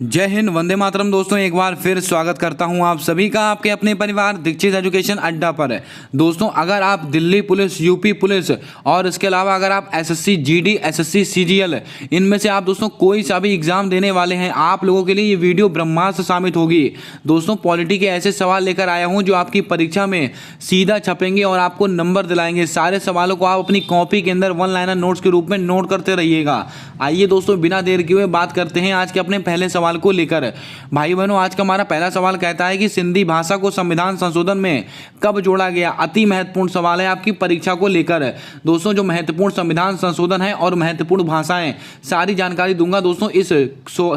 जय हिंद, वंदे मातरम। दोस्तों एक बार फिर स्वागत करता हूं आप सभी का आपके अपने परिवार दीक्षित एजुकेशन अड्डा पर। दोस्तों अगर आप दिल्ली पुलिस, यूपी पुलिस और इसके अलावा अगर आप एसएससी जीडी, एसएससी सीजीएल इनमें से आप दोस्तों कोई सा भी एग्जाम देने वाले हैं, आप लोगों के लिए ये वीडियो ब्रह्मास्त्र साबित होगी। दोस्तों पॉलिटी के ऐसे सवाल लेकर आया हूँ जो आपकी परीक्षा में सीधा छपेंगे और आपको नंबर दिलाएंगे। सारे सवालों को आप अपनी कॉपी के अंदर वन लाइनर नोट्स के रूप में नोट करते रहिएगा। आइए दोस्तों बिना देर किए हुए बात करते हैं आज के अपने पहले सवाल को लेकर। भाई बहनों, आज का हमारा पहला सवाल कहता है कि सिंधी भाषा को संविधान संशोधन में कब जोड़ा गया। अति महत्वपूर्ण सवाल है आपकी परीक्षा को लेकर। दोस्तों जो महत्वपूर्ण संविधान संशोधन है और महत्वपूर्ण भाषाएं, सारी जानकारी दूंगा दोस्तों इस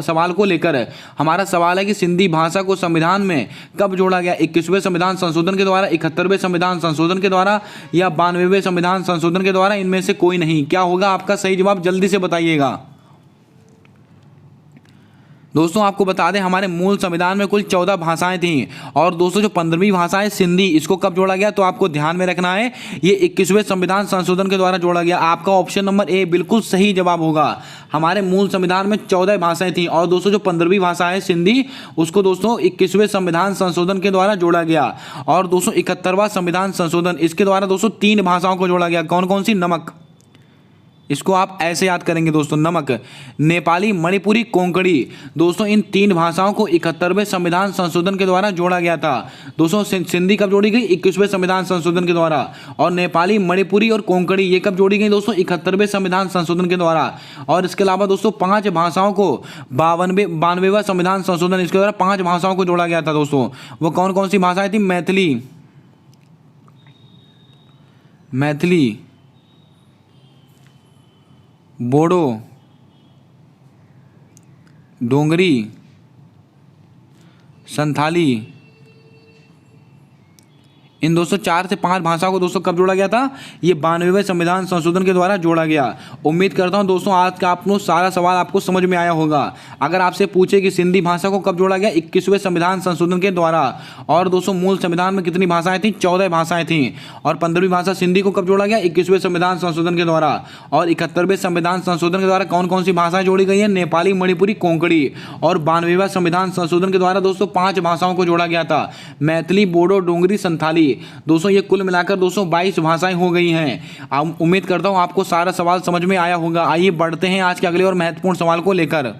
सवाल को लेकर। हमारा सवाल है कि सिंधी भाषा को संविधान में कब जोड़ा गया। 21वें संविधान संशोधन के द्वारा, 71वें संविधान संशोधन के द्वारा या 92वें संविधान संशोधन के द्वारा। इनमें से कोई नहीं। क्या होगा आपका सही जवाब, जल्दी से बताइएगा। दोस्तों आपको बता दें हमारे मूल संविधान में कुल 14 भाषाएं थीं और दोस्तों जो 15वीं भाषा है सिंधी, इसको कब जोड़ा गया तो आपको ध्यान में रखना है ये 21वें संविधान संशोधन के द्वारा जोड़ा गया। आपका ऑप्शन नंबर ए बिल्कुल सही जवाब होगा। हमारे मूल संविधान में 14 भाषाएं थीं और दोस्तों जो 15वीं भाषा है सिंधी, उसको दोस्तों 21वें संविधान संशोधन के द्वारा जोड़ा गया। और दोस्तों 71वां संविधान संशोधन, इसके द्वारा दोस्तों 3 भाषाओं को जोड़ा गया। कौन कौन सी? नमक, इसको आप ऐसे याद करेंगे दोस्तों, नमक, नेपाली, मणिपुरी, कोंकणी। दोस्तों इन 3 भाषाओं को 71वें संविधान संशोधन के द्वारा जोड़ा गया था। दोस्तों सिंधी कब जोड़ी गई? 21वें संविधान संशोधन के द्वारा। और नेपाली, मणिपुरी और कोंकणी ये कब जोड़ी गई दोस्तों? 71वें संविधान संशोधन के द्वारा। और इसके अलावा दोस्तों 5 भाषाओं को 92वां संविधान संशोधन, इसके द्वारा 5 भाषाओं को जोड़ा गया था दोस्तों। वो कौन कौन सी भाषाएं थी? मैथिली, बोडो, डोंगरी, संथाली। इन दोस्तों 4 से 5 भाषाओं को दोस्तों कब जोड़ा गया था? ये 92वें संविधान संशोधन के द्वारा जोड़ा गया। उम्मीद करता हूं दोस्तों आज का आपको सारा सवाल आपको समझ में आया होगा। अगर आपसे पूछे कि सिंधी भाषा को कब जोड़ा गया? 21वें संविधान संशोधन के द्वारा। और दोस्तों मूल संविधान में कितनी भाषाएं थी? 14 भाषाएं थीं। और 15वीं भाषा सिंधी को कब जोड़ा गया? 21वें संविधान संशोधन के द्वारा। और 71वें संविधान संशोधन के द्वारा कौन कौन सी भाषाएं जोड़ी गई हैं? नेपाली, मणिपुरी, कोंकणी। और 92वां संविधान संशोधन के द्वारा दोस्तों 5 भाषाओं को जोड़ा गया था, मैथिली, बोडो, डोंगरी, संथाली। दोस्तों ये कुल मिलाकर दोस्तों 22 भाषाएं हो गई हैं। उम्मीद करता हूं आपको सारा सवाल समझ में आया होगा। आइए बढ़ते हैं आज के अगले और महत्वपूर्ण सवाल को लेकर।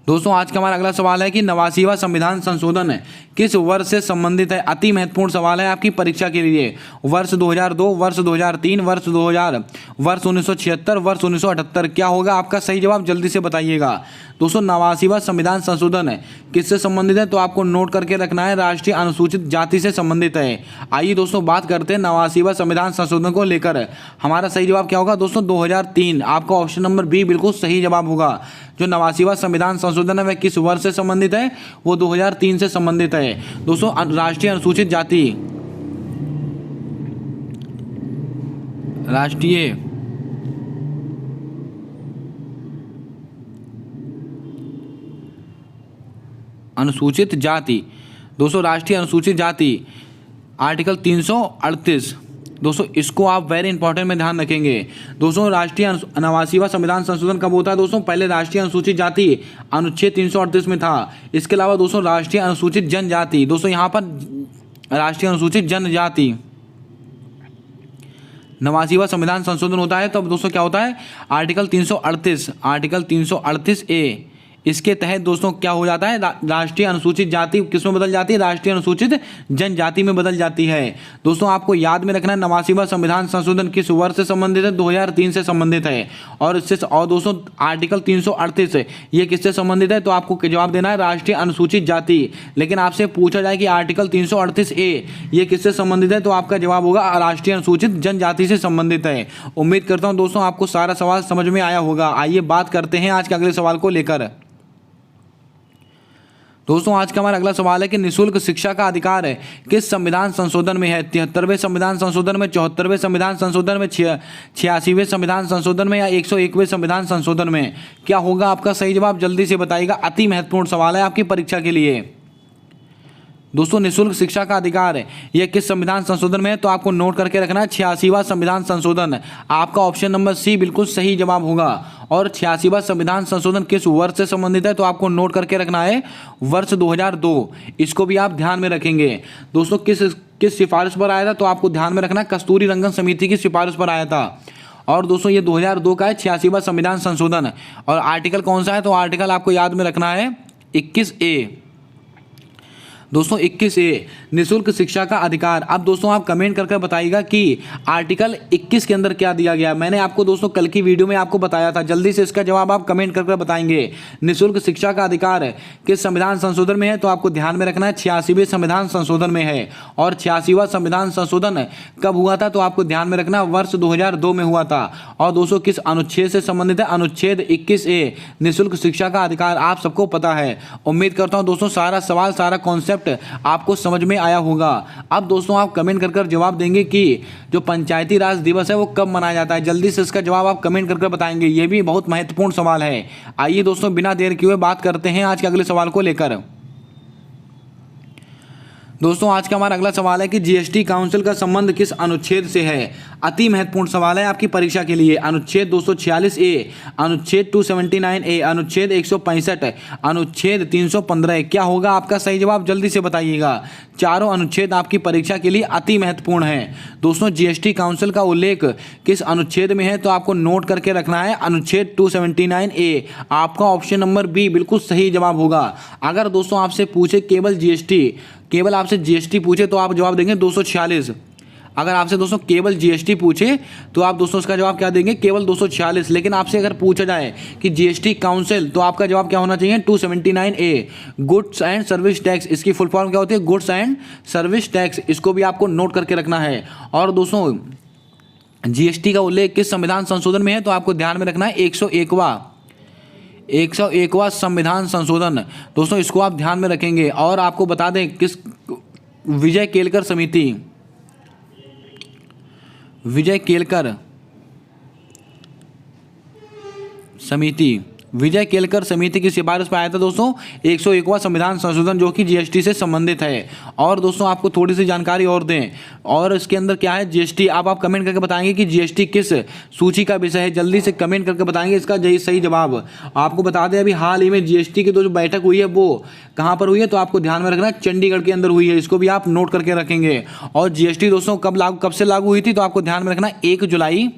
दोस्तों आज का हमारा अगला सवाल है कि 89वां संविधान संशोधन किस वर्ष से संबंधित है। अति महत्वपूर्ण सवाल है आपकी परीक्षा के लिए। वर्ष 2002, वर्ष 2003, वर्ष 2000, वर्ष 1976, वर्ष 1978। क्या होगा आपका सही जवाब, जल्दी से बताइएगा। दोस्तों 89वां संविधान संशोधन किससे संबंधित है तो आपको नोट करके रखना है, राष्ट्रीय अनुसूचित जाति से संबंधित है। आइए दोस्तों बात करते हैं 89वां संविधान संशोधन को लेकर। हमारा सही जवाब क्या होगा दोस्तों? 2003। आपका ऑप्शन नंबर बी बिल्कुल सही जवाब होगा। जो 89वां संविधान संशोधन है वह किस वर्ष से संबंधित है? वो 2003 से संबंधित है। दोस्तों राष्ट्रीय अनुसूचित जाति, राष्ट्रीय अनुसूचित जाति, दोस्तों राष्ट्रीय अनुसूचित जाति आर्टिकल 338। दोस्तों इसको आप वेरी इंपॉर्टेंट में ध्यान रखेंगे। दोस्तों राष्ट्रीय 89वां संविधान संशोधन कब होता है दोस्तों? पहले राष्ट्रीय अनुसूचित जाति अनुच्छेद 338 में था। इसके अलावा दोस्तों राष्ट्रीय अनुसूचित जनजाति, दोस्तों यहाँ पर राष्ट्रीय अनुसूचित जनजाति 89वां संविधान संशोधन होता है तब दोस्तों क्या होता है? Article 338, article 338A। इसके तहत दोस्तों क्या हो जाता है? राष्ट्रीय अनुसूचित जाति किसमें बदल जाती है? राष्ट्रीय अनुसूचित जनजाति में बदल जाती है। दोस्तों आपको याद में रखना है 89वां संविधान संशोधन किस वर्ष से संबंधित है? 2003 से संबंधित है। और इससे और दोस्तों आर्टिकल 338 ये किससे संबंधित है तो आपको जवाब देना है राष्ट्रीय अनुसूचित जाति। लेकिन आपसे पूछा जाए कि आर्टिकल 338A ये किससे संबंधित है तो आपका जवाब होगा राष्ट्रीय अनुसूचित जनजाति से संबंधित है। उम्मीद करता हूँ दोस्तों आपको सारा सवाल समझ में आया होगा। आइए बात करते हैं आज के अगले सवाल को लेकर। दोस्तों आज का हमारा अगला सवाल है कि निःशुल्क शिक्षा का अधिकार है किस संविधान संशोधन में है? 73वें संविधान संशोधन में, 74वें संविधान संशोधन में, 86वें संविधान संशोधन में या 101वें संविधान संशोधन में? क्या होगा आपका सही जवाब, जल्दी से बताइएगा। अति महत्वपूर्ण सवाल है आपकी परीक्षा के लिए। दोस्तों निःशुल्क शिक्षा का अधिकार है यह किस संविधान संशोधन में है, तो आपको नोट करके रखना है 86वां संविधान संशोधन। आपका ऑप्शन नंबर सी बिल्कुल सही जवाब होगा। और 86वां संविधान संशोधन किस वर्ष से संबंधित है, तो आपको नोट करके रखना है वर्ष 2002। इसको भी आप ध्यान में रखेंगे। दोस्तों किस सिफारिश पर आया था, तो आपको ध्यान में रखना कस्तूरी रंगन समिति की सिफारिश पर आया था। और दोस्तों ये 2002 का है 86वां संविधान संशोधन। और आर्टिकल कौन सा है, तो आर्टिकल आपको याद में रखना है 21A। दोस्तों 21A निःशुल्क शिक्षा का अधिकार। अब दोस्तों आप कमेंट करके बताइएगा कि आर्टिकल 21 के अंदर क्या दिया गया। मैंने आपको दोस्तों कल की वीडियो में आपको बताया था, जल्दी से इसका जवाब आप कमेंट करके बताएंगे। निःशुल्क शिक्षा का अधिकार किस संविधान संशोधन में है, तो आपको ध्यान में रखना है 86वें संविधान संशोधन में है। और 86वां संविधान संशोधन कब हुआ था, तो आपको ध्यान में रखना वर्ष 2002 में हुआ था। और दोस्तों किस अनुच्छेद से संबंधित है, अनुच्छेद 21A निःशुल्क शिक्षा का अधिकार आप सबको पता है। उम्मीद करता हूँ दोस्तों सारा सवाल सारा कॉन्सेप्ट आपको समझ में आया होगा। अब दोस्तों आप कमेंट कर जवाब देंगे कि जो पंचायती राज दिवस है वो कब मनाया जाता है। जल्दी से इसका जवाब आप कमेंट कर बताएंगे। ये भी बहुत महत्वपूर्ण सवाल है। आइए दोस्तों बिना देर किए हुए बात करते हैं आज के अगले सवाल को लेकर। दोस्तों आज का हमारा अगला सवाल है कि जीएसटी काउंसिल का संबंध किस अनुच्छेद से है। अति महत्वपूर्ण सवाल है आपकी परीक्षा के लिए। अनुच्छेद 246A, अनुच्छेद 279A, अनुच्छेद 165, अनुच्छेद 315। क्या होगा आपका सही जवाब, जल्दी से बताइएगा। चारों अनुच्छेद आपकी परीक्षा के लिए अति महत्वपूर्ण है। दोस्तों जीएसटी काउंसिल का उल्लेख किस अनुच्छेद में है, तो आपको नोट करके रखना है अनुच्छेद 279A। आपका ऑप्शन नंबर बी बिल्कुल सही जवाब होगा। अगर दोस्तों आपसे पूछे केवल आपसे जीएसटी पूछे तो आप जवाब देंगे 246। अगर आपसे दोस्तों केवल जीएसटी पूछे तो आप दोस्तों उसका जवाब क्या देंगे, केवल 246। लेकिन आपसे अगर पूछा जाए कि जीएसटी काउंसिल, तो आपका जवाब क्या होना चाहिए 279A goods and service tax. इसकी फुल फॉर्म क्या होती है, गुड्स एंड सर्विस टैक्स। इसको भी आपको नोट करके रखना है। और दोस्तों जीएसटी का उल्लेख किस संविधान संशोधन में है, तो आपको ध्यान में रखना है 101वां संविधान संशोधन। दोस्तों इसको आप ध्यान में रखेंगे। और आपको बता दें किस विजय केलकर समिति की सिफारिश पर आया था दोस्तों 101वां संविधान संशोधन, जो कि जीएसटी से संबंधित है। और दोस्तों आपको थोड़ी सी जानकारी और दें, और इसके अंदर क्या है जीएसटी। आप कमेंट करके बताएंगे कि जीएसटी किस सूची का विषय है। जल्दी से कमेंट करके बताएंगे इसका सही जवाब। आपको बता दें अभी हाल ही में जीएसटी की जो बैठक हुई है वो कहाँ पर हुई है, तो आपको ध्यान में रखना चंडीगढ़ के अंदर हुई है। इसको भी आप नोट करके रखेंगे। और जीएसटी दोस्तों कब से लागू हुई थी, तो आपको ध्यान में रखना 1 जुलाई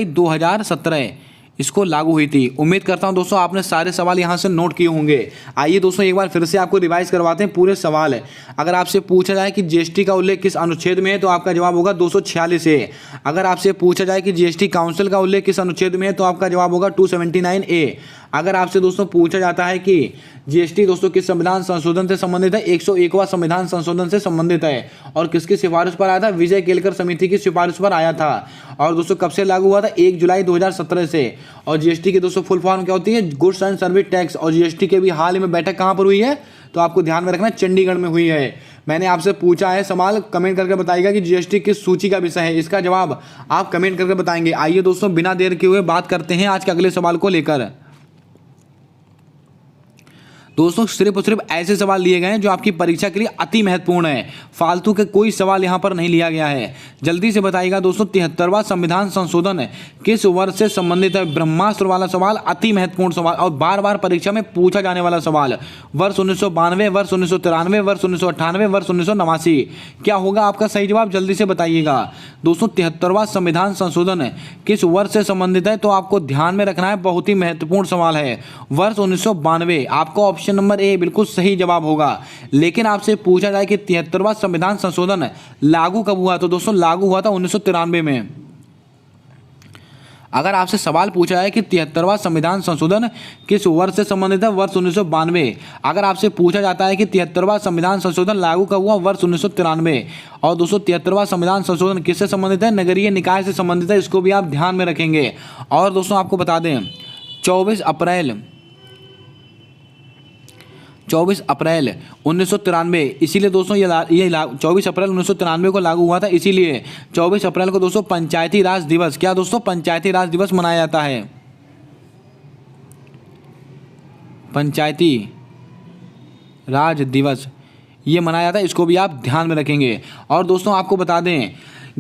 2017 इसको लागू हुई थी। उम्मीद करता हूं दोस्तों आपने सारे सवाल यहां से नोट किए होंगे। आइए दोस्तों एक बार फिर से आपको रिवाइज करवाते हैं पूरे सवाल। अगर आपसे पूछा जाए कि जीएसटी का उल्लेख किस अनुच्छेद में है, तो आपका जवाब होगा 246A। अगर आपसे पूछा जाए कि जीएसटी काउंसिल का उल्लेख किस अनुच्छेद में है, तो आपका जवाब होगा 279A। अगर आपसे दोस्तों पूछा जाता है कि जीएसटी दोस्तों किस संविधान संशोधन से संबंधित है, 101वां संविधान संशोधन से संबंधित है। और किसकी सिफारिश पर आया था, विजय केलकर समिति की सिफारिश पर आया था। और दोस्तों कब से लागू हुआ था, 1 जुलाई 2017 से। और जीएसटी की दोस्तों फुल फॉर्म क्या होती है, गुड्स एंड सर्विस टैक्स। और जीएसटी के भी हाल ही में बैठक कहाँ पर हुई है, तो आपको ध्यान में रखना चंडीगढ़ में हुई है। मैंने आपसे पूछा है सवाल, कमेंट करके बताइएगा कि जीएसटी किस सूची का विषय है। इसका जवाब आप कमेंट करके बताएंगे। आइए दोस्तों बिना देर किए हुए बात करते हैं आज के अगले सवाल को लेकर। दोस्तों सिर्फ और सिर्फ ऐसे सवाल लिए गए हैं जो आपकी परीक्षा के लिए अति महत्वपूर्ण है। फालतू के कोई सवाल यहां पर नहीं लिया गया है। जल्दी से बताइएगा दोस्तों 73वां संविधान संशोधन किस वर्ष से संबंधित है। ब्रह्मास्त्र वाला सवाल, अति महत्वपूर्ण सवाल और बार बार परीक्षा में पूछा जाने वाला सवाल। वर्ष 1992, वर्ष 1993, वर्ष 1998, वर्ष 1989। क्या होगा आपका सही जवाब, जल्दी से बताइएगा। दोस्तों 73वां संविधान संशोधन किस वर्ष से संबंधित है, तो आपको ध्यान में रखना है, बहुत ही महत्वपूर्ण सवाल है। वर्ष 1992 आपका ऑप्शन नंबर ए बिल्कुल सही जवाब होगा। लेकिन आपसे पूछा जाए कि 73वां संविधान संशोधन लागू कब हुआ, तो दोस्तों लागू हुआ था 1993 में। अगर आपसे सवाल पूछा जाए कि 73वां संविधान संशोधन किस वर्ष से संबंधित है, वर्ष 1992। अगर आपसे पूछा जाता है कि 73वां संविधान संशोधन लागू कब हुआ, वर्ष 1993। और दोस्तों 73वां संविधान संशोधन किससे संबंधित है, नगरीय निकाय से संबंधित है। इसको भी आप ध्यान में रखेंगे। और दोस्तों आपको बता दें 24 अप्रैल 1993, इसीलिए दोस्तों ये 24 अप्रैल 1993 को लागू हुआ था। इसीलिए 24 अप्रैल को दोस्तों पंचायती राज दिवस, क्या दोस्तों पंचायती राज दिवस मनाया जाता है। पंचायती राज दिवस ये मनाया जाता है, इसको भी आप ध्यान में रखेंगे। और दोस्तों आपको बता दें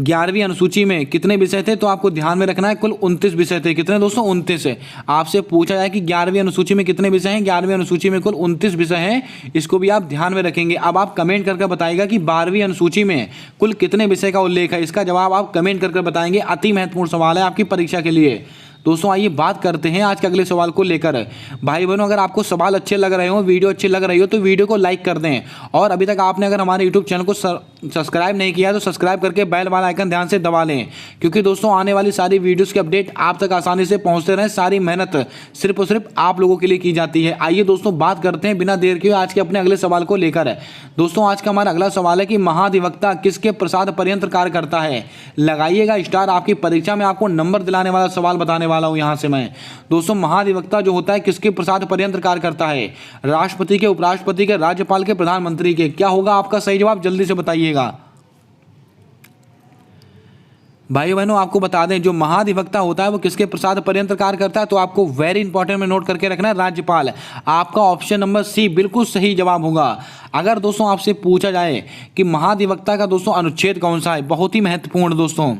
11वीं अनुसूची में कितने विषय थे, तो आपको ध्यान में रखना है कुल 29 विषय थे। कितने दोस्तों? 29 है। आपसे पूछा जाए कि 11वीं अनुसूची में कितने विषय हैं, 11वीं अनुसूची में कुल 29 विषय हैं, इसको भी आप ध्यान में रखेंगे। अब आप कमेंट करके बताइएगा कि 12वीं अनुसूची में कुल कितने विषय का उल्लेख है, इसका जवाब आप कमेंट करके बताएंगे। अति महत्वपूर्ण सवाल है आपकी परीक्षा के लिए। दोस्तों आइए बात करते हैं आज के अगले सवाल को लेकर। भाई बहनों अगर आपको सवाल अच्छे लग रहे हो, वीडियो अच्छी लग रही हो, तो वीडियो को लाइक कर दें। और अभी तक आपने अगर हमारे यूट्यूब चैनल को सब्सक्राइब नहीं किया तो सब्सक्राइब करके बेल वाला आइकन ध्यान से दबा लें, क्योंकि दोस्तों आने वाली सारी वीडियोज़ की अपडेट आप तक आसानी से पहुँचते रहें। सारी मेहनत सिर्फ और सिर्फ आप लोगों के लिए की जाती है। आइए दोस्तों बात करते हैं बिना देर किए आज के अपने अगले सवाल को लेकर। दोस्तों आज का हमारा अगला सवाल है कि महाधिवक्ता किसके प्रसाद पर्यंत कार्य करता है। लगाइएगा स्टार, आपकी परीक्षा में आपको नंबर दिलाने वाला सवाल बताने वाला हूं यहां से मैं। दोस्तों महाधिवक्ता जो होता है किसके प्रसाद पर्यंत कार्य करता है? राष्ट्रपति के, उपराष्ट्रपति के, राज्यपाल के, प्रधानमंत्री के। क्या होगा आपका सही जवाब, जल्दी से बताइएगा। भाई बहनों आपको बता दें जो महाधिवक्ता होता है वो किसके प्रसाद पर्यंत कार्य करता है, तो आपको वेरी इंपॉर्टेंट में नोट करके रखना है, राज्यपाल। आपका ऑप्शन नंबर सी बिल्कुल सही जवाब होगा। अगर दोस्तों आपसे पूछा जाए कि महाधिवक्ता का दोस्तों अनुच्छेद कौन सा है, बहुत ही महत्वपूर्ण दोस्तों,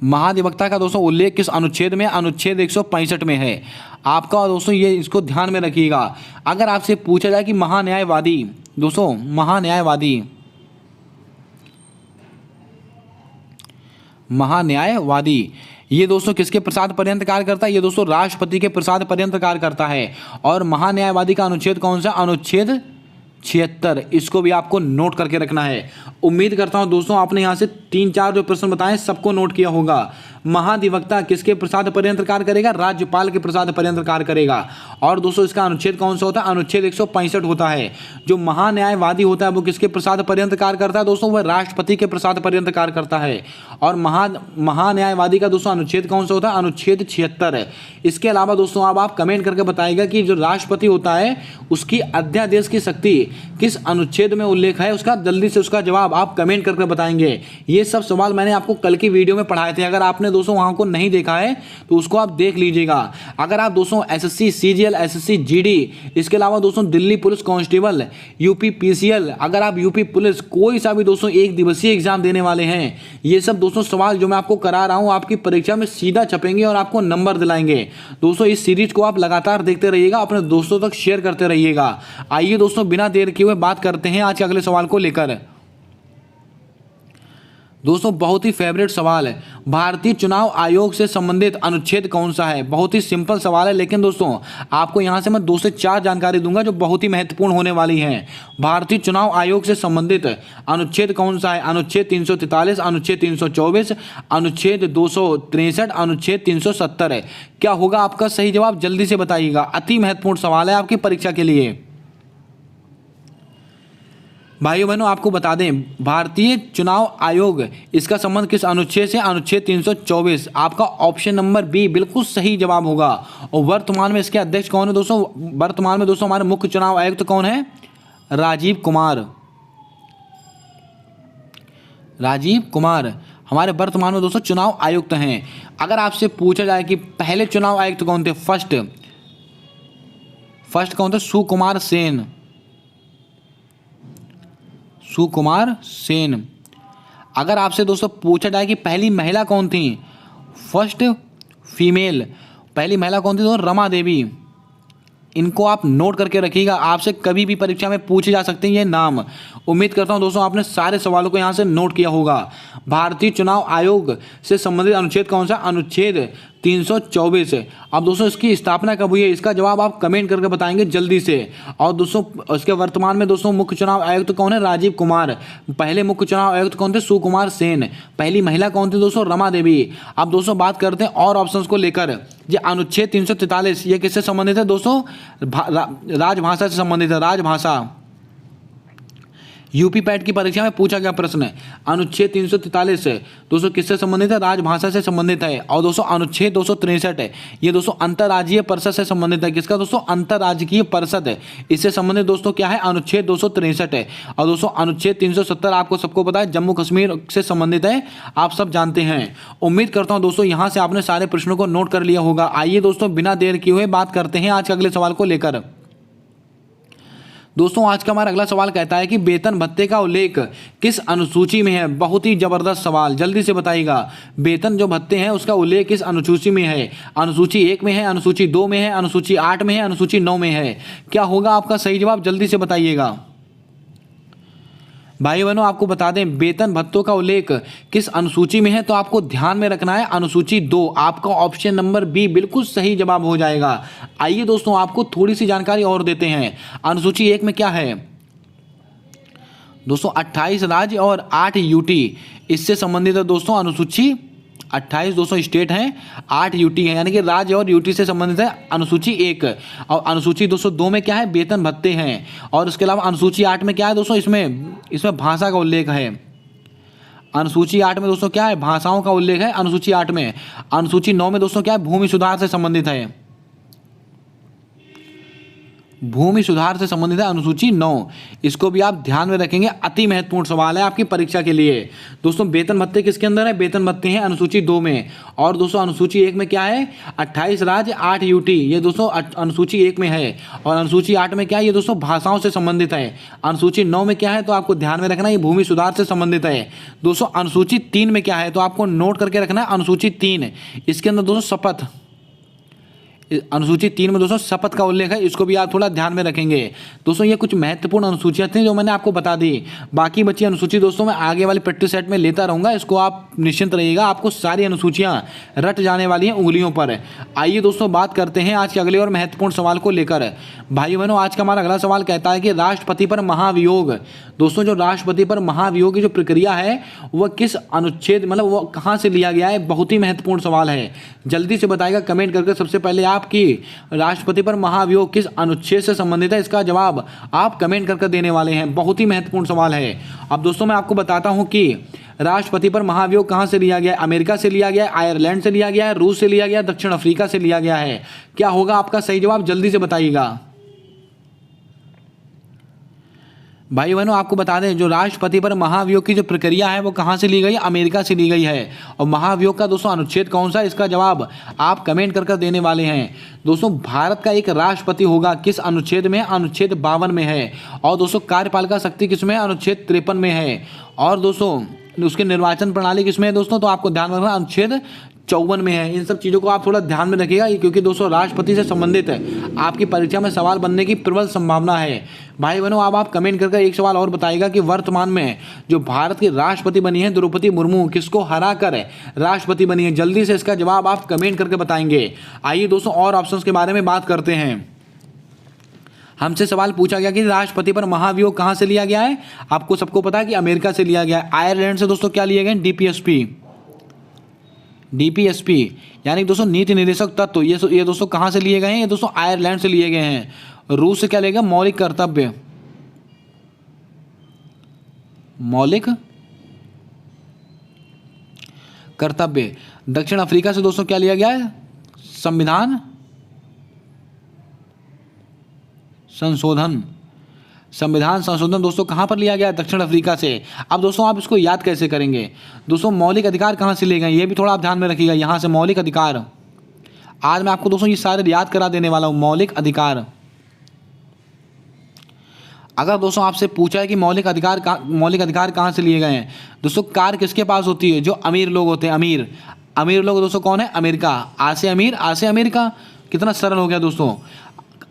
महाधिवक्ता का दोस्तों उल्लेख किस अनुच्छेद में? अनुच्छेद 165 में है आपका। दोस्तों ये इसको ध्यान में रखिएगा। अगर आपसे पूछा जाए कि महान्यायवादी, दोस्तों महान्यायवादी ये दोस्तों किसके प्रसाद पर्यंत कार्य करता है? ये दोस्तों राष्ट्रपति के प्रसाद पर्यंत कार्य करता है। और महान्यायवादी का अनुच्छेद कौन सा? अनुच्छेद 76। इसको भी आपको नोट करके रखना है। उम्मीद करता हूं दोस्तों आपने यहां से 3-4 जो प्रश्न बताए सबको नोट किया होगा। महाधिवक्ता किसके प्रसाद पर्यंत कार्य करेगा? राज्यपाल के प्रसाद पर्यंत कार्य करेगा। और दोस्तों इसका अनुच्छेद कौन सा होता है? अनुच्छेद 165 होता है। जो महान्यायवादी होता है वो किसके प्रसाद पर्यंत कार्य करता है? दोस्तों वह राष्ट्रपति के प्रसाद पर्यंत कार्य करता है। और महान्यायवादी का दोस्तों अनुच्छेद कौन सा होता है? अनुच्छेद 76 है। इसके अलावा दोस्तों अब आप कमेंट करके बताइएगा कि जो राष्ट्रपति होता है उसकी अध्यादेश की शक्ति किस अनुच्छेद में उल्लेख है, उसका जल्दी से उसका जवाब आप कमेंट करके बताएंगे। ये सब सवाल मैंने आपको कल की वीडियो में पढ़ाए थे। अगर आपने दोस्तों वहां को नहीं देखा है तो उसको आप देख लीजिएगा। अगर आप दोस्तों एसएससी सीजीएल, एसएससी जीडी, इसके अलावा दोस्तों Delhi police constable, UP PCL, अगर आप यूपी पुलिस कोई सा भी दोस्तों एक दिवसीय एग्जाम देने वाले हैं, ये सब दोस्तों सवाल जो मैं आपको करा रहा हूं आपकी परीक्षा में सीधा छपेंगे और आपको नंबर दिलाएंगे। दोस्तों इस सीरीज को आप लगातार देखते रहिएगा, अपने दोस्तों तक शेयर करते रहिएगा। आइए दोस्तों बिना देर किए हुए बात करते हैं आज के अगले सवाल को लेकर। दोस्तों बहुत ही फेवरेट सवाल है, भारतीय चुनाव आयोग से संबंधित अनुच्छेद कौन सा है? बहुत ही सिंपल सवाल है, लेकिन दोस्तों आपको यहां से मैं 2 से 4 जानकारी दूंगा जो बहुत ही महत्वपूर्ण होने वाली हैं। भारतीय चुनाव आयोग से संबंधित अनुच्छेद कौन सा है? अनुच्छेद 343, अनुच्छेद 324, अनुच्छेद 263, अनुच्छेद 370 है। क्या होगा आपका सही जवाब, जल्दी से बताइएगा। अति महत्वपूर्ण सवाल है आपकी परीक्षा के लिए। भाइयों बहनों आपको बता दें भारतीय चुनाव आयोग इसका संबंध किस अनुच्छेद से? अनुच्छेद 324। आपका ऑप्शन नंबर बी बिल्कुल सही जवाब होगा। और वर्तमान में इसके अध्यक्ष कौन है दोस्तों? वर्तमान में दोस्तों हमारे मुख्य चुनाव आयुक्त कौन है? राजीव कुमार। राजीव कुमार हमारे वर्तमान में दोस्तों चुनाव आयुक्त हैं। अगर आपसे पूछा जाए कि पहले चुनाव आयुक्त कौन थे, फर्स्ट कौन थे? सुकुमार सेन। सुकुमार सेन। अगर आपसे दोस्तों पूछा जाए कि पहली महिला कौन थी, फर्स्ट फीमेल पहली महिला कौन थी? तो रमा देवी। इनको आप नोट करके रखिएगा, आपसे कभी भी परीक्षा में पूछे जा सकते हैं ये नाम। उम्मीद करता हूं दोस्तों आपने सारे सवालों को यहां से नोट किया होगा। भारतीय चुनाव आयोग से संबंधित अनुच्छेद कौन सा? अनुच्छेद 324। अब दोस्तों इसकी स्थापना कब हुई है, इसका जवाब आप कमेंट करके बताएंगे जल्दी से। और दोस्तों उसके वर्तमान में दोस्तों मुख्य चुनाव आयुक्त कौन है? राजीव कुमार। पहले मुख्य चुनाव आयुक्त कौन थे? सुकुमार सेन। पहली महिला कौन थी दोस्तों? रमा देवी। अब दोस्तों बात करते हैं और ऑप्शंस को लेकर। ये अनुच्छेद 343 ये किससे संबंधित है दोस्तों? राजभाषा से संबंधित है। राजभाषा यूपी पैट की परीक्षा में पूछा गया प्रश्न है। अनुच्छेद 343 दोस्तों किससे संबंधित है? राजभाषा से संबंधित है। और दोस्तों अनुच्छेद 263 है, ये दोस्तों अंतर्राज्यीय परिषद से संबंधित है। किसका दोस्तों? अंतर्राज्यीय परिषद है, इससे संबंधित दोस्तों क्या है? अनुच्छेद 263 है। और दोस्तों अनुच्छेद 370 आपको सबको पता है, जम्मू कश्मीर से संबंधित है, आप सब जानते हैं। उम्मीद करता हूं दोस्तों यहां से आपने सारे प्रश्नों को नोट कर लिया होगा। आइए दोस्तों बिना देर किए हुए बात करते हैं आज के अगले सवाल को लेकर। दोस्तों आज का हमारा अगला सवाल कहता है कि वेतन भत्ते का उल्लेख किस अनुसूची में है? बहुत ही जबरदस्त सवाल, जल्दी से बताइएगा। वेतन जो भत्ते हैं उसका उल्लेख किस अनुसूची में है? अनुसूची 1 में है, अनुसूची 2 में है, अनुसूची 8 में है, अनुसूची 9 में है? क्या होगा आपका सही जवाब? जल्दी से बताइएगा। भाई बहनों आपको बता दें वेतन भत्तों का उल्लेख किस अनुसूची में है, तो आपको ध्यान में रखना है अनुसूची 2। आपका ऑप्शन नंबर बी बिल्कुल सही जवाब हो जाएगा। आइए दोस्तों आपको थोड़ी सी जानकारी और देते हैं। अनुसूची 1 में क्या है दोस्तों? 28 राज्य और 8 यूटी, इससे संबंधित है दोस्तों अनुसूची 28 दोस्तों स्टेट हैं, 8 यूटी हैं, यानी कि राज्य और यूटी से संबंधित है अनुसूची 1। और अनुसूची दोस्तों 2 में क्या है? वेतन भत्ते हैं। और इसके अलावा अनुसूची 8 में क्या है दोस्तों? इसमें भाषा का उल्लेख है। अनुसूची 8 में दोस्तों क्या है? भाषाओं का उल्लेख है अनुसूची 8 में। अनुसूची 9 में दोस्तों क्या है? भूमि सुधार से संबंधित है, भूमि सुधार से संबंधित है अनुसूची 9। इसको भी आप ध्यान में रखेंगे, अति महत्वपूर्ण सवाल है आपकी परीक्षा के लिए। दोस्तों वेतन भत्ते किसके अंदर है? वेतन भत्ते हैं अनुसूची 2 में। और दोस्तों अनुसूची 1 में क्या है? 28 राज्य 8 यूटी, ये दोस्तों अनुसूची 1 में है। और अनुसूची 8 में क्या है? ये दोस्तों भाषाओं से संबंधित है। अनुसूची 9 में क्या है? तो आपको ध्यान में रखना है, ये भूमि सुधार से संबंधित है। दोस्तों अनुसूची 3 में क्या है? तो आपको नोट करके रखना है अनुसूची 3, इसके अंदर दोस्तों शपथ, अनुसूची 3 में दोस्तों शपथ का उल्लेख है, इसको भी आप थोड़ा ध्यान में रखेंगे। दोस्तों ये कुछ महत्वपूर्ण अनुसूचियां थी जो मैंने आपको बता दी। बाकी बची अनुसूची दोस्तों मैं आगे वाली प्रैक्टिस सेट में लेता रहूंगा, इसको आप निश्चिंत रहिएगा, आपको सारी अनुसूचियां रट जाने वाली हैं उंगलियों पर। आइए दोस्तों बात करते हैं आज के अगले और महत्वपूर्ण सवाल को लेकर। भाई बहनों आज का हमारा अगला सवाल कहता है कि राष्ट्रपति पर महाभियोग, दोस्तों जो राष्ट्रपति पर महाभियोग की जो प्रक्रिया है वह किस अनुच्छेद, मतलब वो कहाँ से लिया गया है? बहुत ही महत्वपूर्ण सवाल है, जल्दी से बताएगा कमेंट करके। सबसे पहले आपकी राष्ट्रपति पर महाभियोग किस अनुच्छेद से संबंधित है, इसका जवाब आप कमेंट करके देने वाले हैं। बहुत ही महत्वपूर्ण सवाल है। अब दोस्तों मैं आपको बताता हूं कि राष्ट्रपति पर महाभियोग कहां से लिया गया है? अमेरिका से लिया गया है, आयरलैंड से लिया गया है, रूस से लिया गया है, दक्षिण अफ्रीका से लिया गया है? क्या होगा आपका सही जवाब? जल्दी से बताइएगा। भाई बहनों आपको बता दें जो राष्ट्रपति पर महाभियोग की जो प्रक्रिया है वो कहाँ से ली गई? अमेरिका से ली गई है। और महाभियोग का दोस्तों अनुच्छेद कौन सा है, इसका जवाब आप कमेंट करके देने वाले हैं। दोस्तों भारत का एक राष्ट्रपति होगा, किस अनुच्छेद में? अनुच्छेद 52 में है। और दोस्तों कार्यपालिका शक्ति किसमें है? अनुच्छेद 53 में है। और दोस्तों उसकी निर्वाचन प्रणाली किसमें है दोस्तों? तो आपको ध्यान रखना अनुच्छेद 54 में है। इन सब चीज़ों को आप थोड़ा ध्यान में रखिएगा, क्योंकि दोस्तों राष्ट्रपति से संबंधित है, आपकी परीक्षा में सवाल बनने की प्रबल संभावना है। भाई बहनों अब आप कमेंट करके एक सवाल और बताइएगा कि वर्तमान में जो भारत की राष्ट्रपति बनी है द्रौपदी मुर्मू, किसको हरा कर राष्ट्रपति बनी है? जल्दी से इसका जवाब आप कमेंट करके बताएंगे। आइए दोस्तों और ऑप्शंस के बारे में बात करते हैं। हमसे सवाल पूछा गया कि राष्ट्रपति पर महाभियोग कहाँ से लिया गया है? आपको सबको पता है कि अमेरिका से लिया गया है। आयरलैंड से दोस्तों क्या लिए गए? डीपीएसपी यानी दोस्तों नीति निर्देशक तत्व, ये दोस्तों कहाँ से लिए गए हैं? ये दोस्तों आयरलैंड से लिए गए हैं। रूस से क्या लेगा? मौलिक कर्तव्य। दक्षिण अफ्रीका से दोस्तों क्या लिया गया है? संविधान संशोधन दोस्तों कहाँ पर लिया गया? दक्षिण अफ्रीका से। अब दोस्तों आप इसको याद कैसे करेंगे? दोस्तों मौलिक अधिकार कहाँ से लिए गए? ये भी थोड़ा आप ध्यान में रखिएगा। यहाँ से मौलिक अधिकार, आज मैं आपको दोस्तों ये सारे याद करा देने वाला हूँ। मौलिक अधिकार, अगर दोस्तों आपसे पूछा है कि मौलिक अधिकार कहाँ से लिए गए हैं, दोस्तों कार किसके पास होती है? जो अमीर लोग होते हैं, अमीर लोग दोस्तों कौन है? अमेरिका। आ से अमेरिका, कितना सरल हो गया दोस्तों।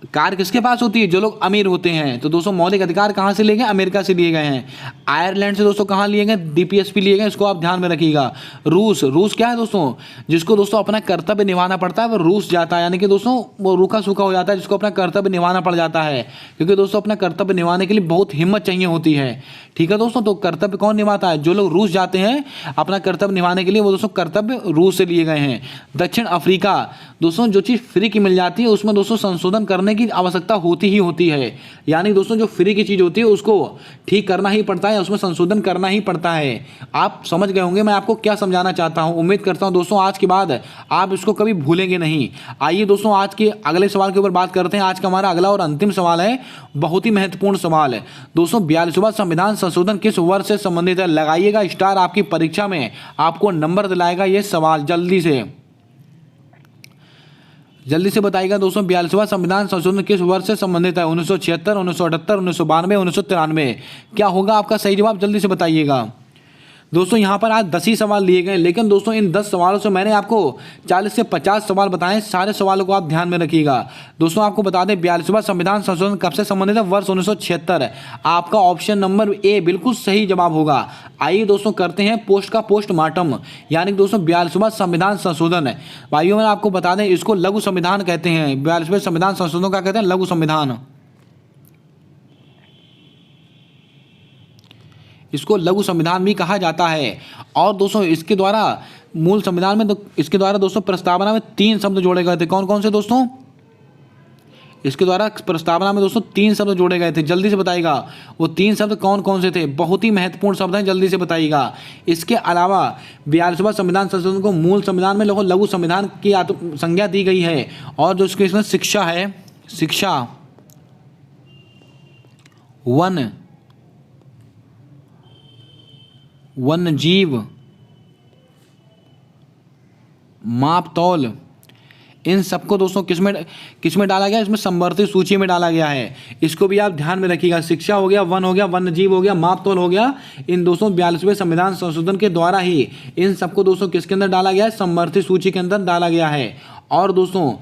कार किसके पास होती है? जो लोग अमीर होते हैं। तो दोस्तों मौलिक अधिकार कहाँ से लिए गए? अमेरिका से लिए गए हैं। आयरलैंड से दोस्तों कहाँ लिए गए? डीपीएसपी लिए गए, इसको आप ध्यान में रखिएगा। रूस क्या है दोस्तों? जिसको दोस्तों अपना कर्तव्य निभाना पड़ता है वो रूस जाता है, यानी कि दोस्तों वो रूखा सूखा हो जाता है, जिसको अपना कर्तव्य निभाना पड़ जाता है। क्योंकि दोस्तों अपना कर्तव्य निभाने के लिए बहुत हिम्मत चाहिए होती है। ठीक है दोस्तों, तो कर्तव्य कौन निभाता है? जो लोग रूस जाते हैं अपना कर्तव्य निभाने के लिए, वो दोस्तों कर्तव्य रूस से लिए गए हैं। दक्षिण अफ्रीका, दोस्तों जो चीज़ फ्री की मिल जाती है उसमें दोस्तों संशोधन करने करने की आवश्यकता होती ही होती है। यानी दोस्तों जो फ्री की चीज़ होती है उसको ठीक करना ही पड़ता है, उसमें संशोधन करना ही पड़ता है। आप समझ गए होंगे मैं आपको क्या समझाना चाहता हूँ। उम्मीद करता हूँ दोस्तों आज के बाद आप इसको कभी भूलेंगे नहीं। आइए दोस्तों आज के अगले सवाल के ऊपर बात करते हैं। आज का हमारा अगला और अंतिम सवाल है, बहुत ही महत्वपूर्ण सवाल है दोस्तों। 42वां संविधान संशोधन किस वर्ष से संबंधित है? लगाइएगा स्टार, आपकी परीक्षा में आपको नंबर दिलाएगा ये सवाल। जल्दी से बताइएगा दोस्तों, 42वां संविधान संशोधन किस वर्ष से संबंधित है? 1976, 1978, 1992, 1993। क्या होगा आपका सही जवाब? जल्दी से बताइएगा दोस्तों। यहाँ पर आज 10 ही सवाल लिए गए, लेकिन दोस्तों इन 10 सवालों से मैंने आपको 40 से 50 सवाल बताएं। सारे सवालों को आप ध्यान में रखिएगा दोस्तों। आपको बता दें 42वां संविधान संशोधन कब से संबंधित है? वर्ष 1976। आपका ऑप्शन नंबर ए बिल्कुल सही जवाब होगा। आइए दोस्तों करते हैं पोस्ट का पोस्टमार्टम, यानी दोस्तों 42वां संविधान संशोधन है भाइयों, मैं आपको बता दें इसको लघु संविधान कहते हैं। 42वें संविधान संशोधन का कहते हैं लघु संविधान, इसको लघु संविधान भी कहा जाता है। और दोस्तों इसके द्वारा मूल संविधान में इसके द्वारा दोस्तों प्रस्तावना में 3 शब्द जोड़े गए थे। कौन कौन से दोस्तों? इसके द्वारा प्रस्तावना में दोस्तों 3 शब्द जोड़े गए थे। जल्दी से बताइएगा वो 3 शब्द कौन कौन से थे? बहुत ही महत्वपूर्ण शब्द हैं, जल्दी से बताइएगा। इसके अलावा 42वां संविधान संशोधन को मूल संविधान में लघु संविधान की संज्ञा दी गई है। और जो इसमें शिक्षा है, शिक्षा, वन्य जीव, माप तौल, इन सबको दोस्तों किसमें डाला गया? इसमें संवर्धित सूची में डाला गया है। इसको भी आप ध्यान में रखिएगा। शिक्षा हो गया, वन हो गया, वन्य जीव हो गया, माप तौल हो गया। इन दोस्तों 42वें संविधान संशोधन के द्वारा ही इन सबको दोस्तों किसके अंदर डाला गया है? संवर्धित सूची के अंदर डाला गया है। और दोस्तों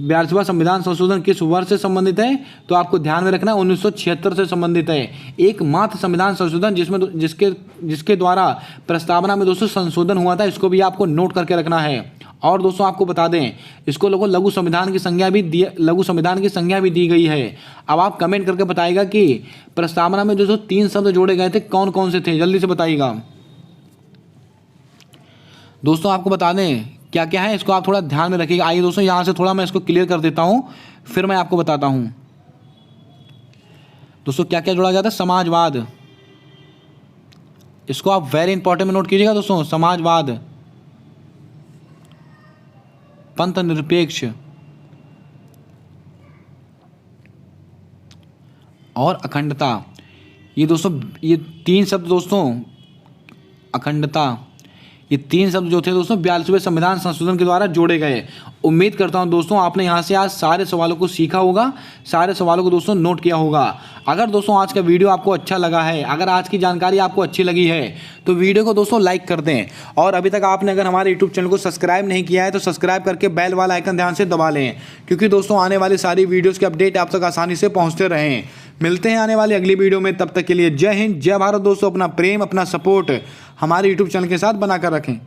42वां संविधान संशोधन किस वर्ष से संबंधित है? तो आपको ध्यान में रखना 1976 से संबंधित है। एकमात्र संविधान संशोधन जिसके द्वारा प्रस्तावना में दोस्तों संशोधन हुआ था, इसको भी आपको नोट करके रखना है। और दोस्तों आपको बता दें इसको लघु संविधान की संज्ञा भी दी गई है। अब आप कमेंट करके बताइएगा कि प्रस्तावना में दोस्तों 3 शब्द जोड़े गए थे, कौन कौन से थे? जल्दी से बताइएगा दोस्तों। आपको बता दें क्या क्या है, इसको आप थोड़ा ध्यान में रखिएगा। आइए दोस्तों यहाँ से थोड़ा मैं इसको क्लियर कर देता हूँ, फिर मैं आपको बताता हूँ दोस्तों क्या क्या जोड़ा गया था। समाजवाद, इसको आप वेरी इंपॉर्टेंट में नोट कीजिएगा दोस्तों। समाजवाद, पंथ निरपेक्ष और अखंडता। ये 3 शब्द दोस्तों, अखंडता, ये 3 शब्द जो थे दोस्तों 42वें संविधान संशोधन के द्वारा जोड़े गए। उम्मीद करता हूं दोस्तों आपने यहां से आज सारे सवालों को सीखा होगा, सारे सवालों को दोस्तों नोट किया होगा। अगर दोस्तों आज का वीडियो आपको अच्छा लगा है, अगर आज की जानकारी आपको अच्छी लगी है, तो वीडियो को दोस्तों लाइक कर दें। और अभी तक आपने अगर हमारे यूट्यूब चैनल को सब्सक्राइब नहीं किया है तो सब्सक्राइब करके बेल वाला आइकन ध्यान से दबा लें, क्योंकि दोस्तों आने वाली सारी वीडियोज़ के अपडेट आप तक आसानी से पहुँचते रहें। मिलते हैं आने वाली अगली वीडियो में, तब तक के लिए जय हिंद, जय भारत दोस्तों। अपना प्रेम, अपना सपोर्ट हमारे यूट्यूब चैनल के साथ बनाकर रखें।